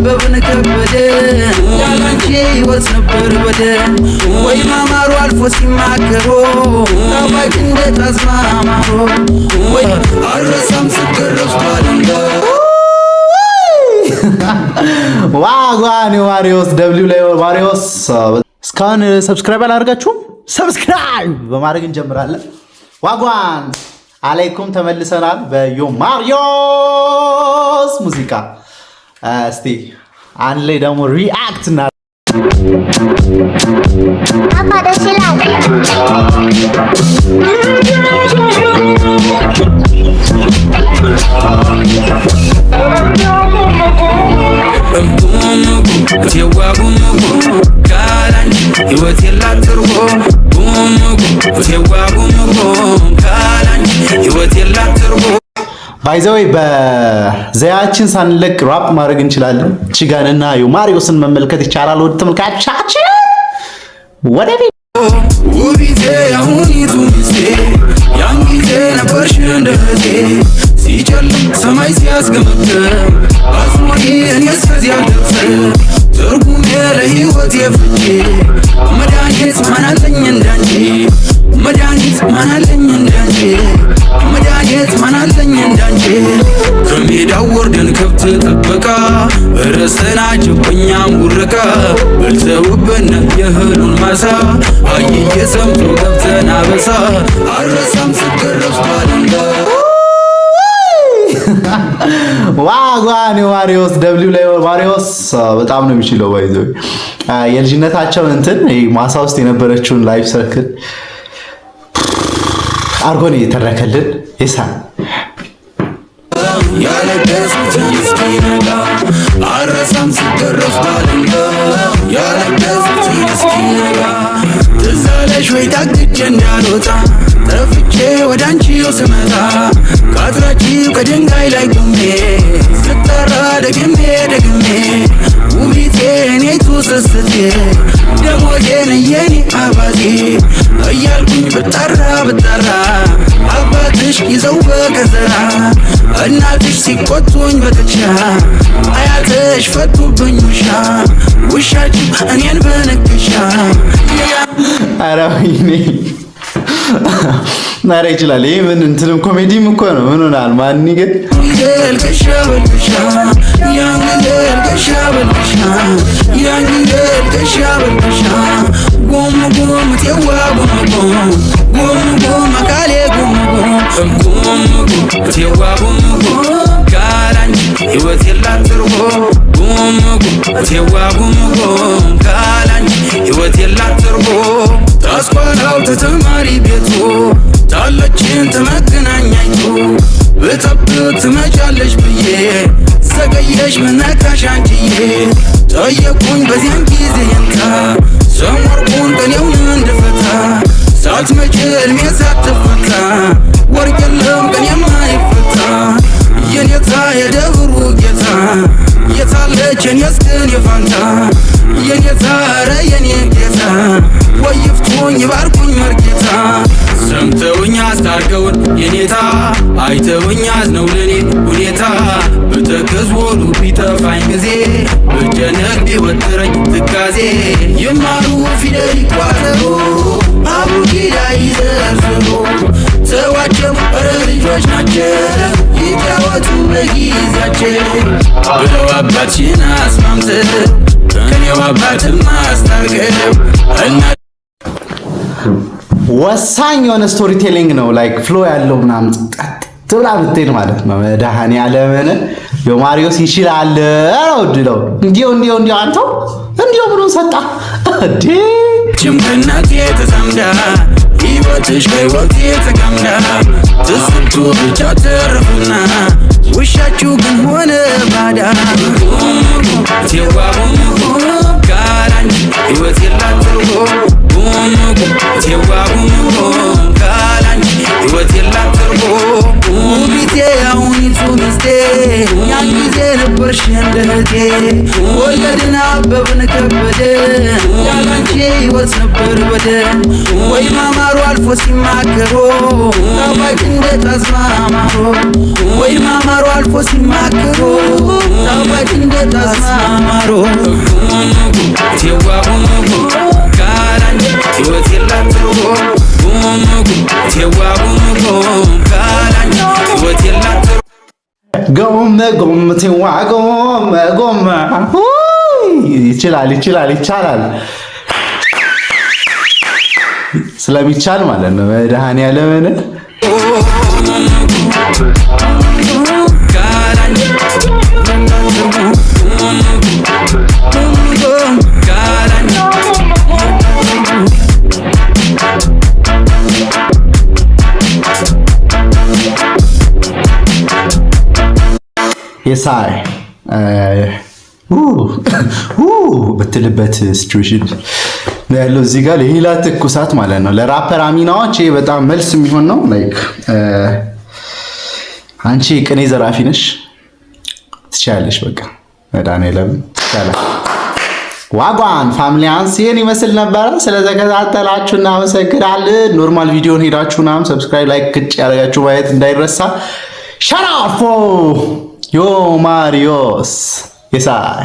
ተጣበብን ከበደ ያላንቺ ሕይወት ነበር በደ ወይ ማማሩ አልፎ ሲማከሮ ታዋቂ እንዴት አስማማሮ ወይ አረሳም ስገረፍ ባለንጋ ዋጓን ዋሪዮስ ደብሊው ላይ ዋሪዮስ እስካሁን ሰብስክራይብ አላደርጋችሁም? ሰብስክራይብ በማድረግ እንጀምራለን። ዋጓን አለይኩም ተመልሰናል በዮ ማሪዮስ ሙዚቃ። እስቲ አንድ ላይ ደግሞ ሪአክት እና ባይዘዌ በዘያችን ሳንለቅ ራፕ ማድረግ እንችላለን። ቺጋንና ዮማሪዮስን መመልከት ይቻላል። ወደ ተመልካቾቻችን ወደ ውቢቴ አሁኒቱ ሚስቴ ያን ጊዜ ነበርሽ እንደቴ ሲጨልም ሰማይ ሲያስገመግም አስሞኝ እኔ እስከዚያ ደርሰ ትርጉሜ ለሕይወት የፍቼ መድኃኒት ማናለኝ እንዳንቺ መድኃኒት ማናለኝ እንዳንቺ መድኃኒት ማናለኝ እንዳንቺ ከሜዳው ወርደን ከብት ጠበቃ ረስተናቸው እኛም ውረቃ በልተውብን የእህሉን ማሳ አየየ ሰምቶ ገብተን አበሳ አረሳም ስገረፍ ባለንጋ ዋጓን ዋሪዮስ ደብሊው ላይ ዋሪዮስ በጣም ነው የሚችለው። ባይዘው የልጅነታቸው እንትን ማሳ ውስጥ የነበረችውን ላይፍ ሰርክል አርጎን የተረከልን ይሳን ያለገሱት እስኪነጋ አረሳም ስገረፍ ባለንጋ ያለገሱት እስኪነጋ ትዝ አለሽ ወይ ታግቼ እንዳልወጣ ጠፍቼ ወደ አንቺው ስመጣ ከአጥራችሁ ከድንጋይ ላይ ቆሜ ስጠራ ደግሜ ደግሜ ውቢቴ እኔቱ ስስቴ ደሞቴን የኔ አባቴ እያልኩኝ ብጠራ አባትሽ ይዘው በከዘራ እናትሽ ሲቆጡኝ በትቻ አያትሽ ፈቱብኝ ውሻችሁ እኔን በንክሻ ኧረ ወይኔ ናሬ ይችላል። ይሄ ምን እንትንም ኮሜዲም እኮ ነው። ምን ሆናል? ማን ይገድ ይልከሻ በልከሻ ጎም ጎም ተዋ ጎም ጎም ካሌ ጎም ተዋ ጎም ካላንቺ ሕይወት የላት ትርጎ ጎም ተዋ ጎም ካላንቺ ሕይወት የላት ትርጎ ታስኳላው ተተማሪ ቤቱ ታለችን ተመገናኛይቱ በጠብቅ ትመጫለሽ ብዬ ዘገየሽ መነካሽ አንቺዬ ጠየቁኝ በዚያን ጊዜ እንታ ሰሞርኩን ቀኔውን እንድፈታ ሳትመጪ ዕልሜ ሳትፈታ ወርቅ የለም ቀን የማይፈታ የኔታ የደብሩ ጌታ የታለች የኔስ ግን የፋንታ የኔታ ኧረ የኔ ጌታ ወይፍቱኝ ይባርኩኝ መርጌታ ሰምተውኝ አስታርቀውን የኔታ አይተውኝ አዝነው ለኔ ሁኔታ በተከዝ ወሉ ቢጠፋኝ ጊዜ በጀነቅ ቢወጥረኝ ትካዜ ይማሩ ፊደል ይቋጠሩ አቡጊዳ ይዘርዝሩ ተዋቸው ኧረ ልጆች ናቸው ይጫወቱ በጊዜያቸው ብለው አባትሽን አስማምተው ከኔው አባትም አስታርቀው ወሳኝ የሆነ ስቶሪ ቴሊንግ ነው። ላይክ ፍሎ ያለው ምናምን ትብላ ብትሄድ ማለት ነው። መድኃኒዓለምን ዮማሪዮስ ይችላል አውድለው እንዲው አንተው እንዲው ብሎ ሰጣ እንዴ ጭምቅናት የተዛምዳ ሕይወትሽ ከሕይወት የተጋምዳ ትስብቱ ብቻ ተረፍና ውሻችሁ ግን ሆነ ባዳ ተዋቡም ካላንቺ ሕይወት የላት ትርጎ ተዋቡም ካላንቺ ሕይወት የላት ትርጎ ውቢቴ አሁኒቱ ሚስቴ ያን ጊዜ ነበርሽ እንደህቴ ወለድን አበብን ከበደ ያላንቺ ሕይወት ነበር በደ ወይ ማማሩ አልፎ ሲማከሮ ጣፋጭ እንደ ጣዝማ ማሮ ወይ ማማሩ አልፎ ሲማከሮ ጣፋጭ እንደ ጣዝማ ማሮ ተዋቡሙ ካላንቺ ሕይወት የላትም ተዋቡሙ ካላንቺ ሕይወት የላትም ጎም ጎም ተዋ ጎም ጎም ይችላል ስለሚቻል ማለት ነው መድኃኒዓለምን የሳይ በትልበት ሲቹዌሽን ያለው እዚህ ጋር ለሂላ ትኩሳት ማለት ነው። ለራፐር አሚናዎች ይሄ በጣም መልስ የሚሆን ነው። ላይክ አንቺ ቅኔ ዘራፊ ነሽ ትችያለሽ። በቃ መድኃኒዓለም ይቻላል። ዋጓን ፋሚሊያንስ ይሄን ይመስል ነበር። ስለተከታተላችሁ እናመሰግናለን። ኖርማል ቪዲዮን ሄዳችሁና ሰብስክራይብ ላይክ ግጭ ያደርጋችሁ ማየት እንዳይረሳ። ሻት አውት ፎር ዮ ማሪዮስ የሳይ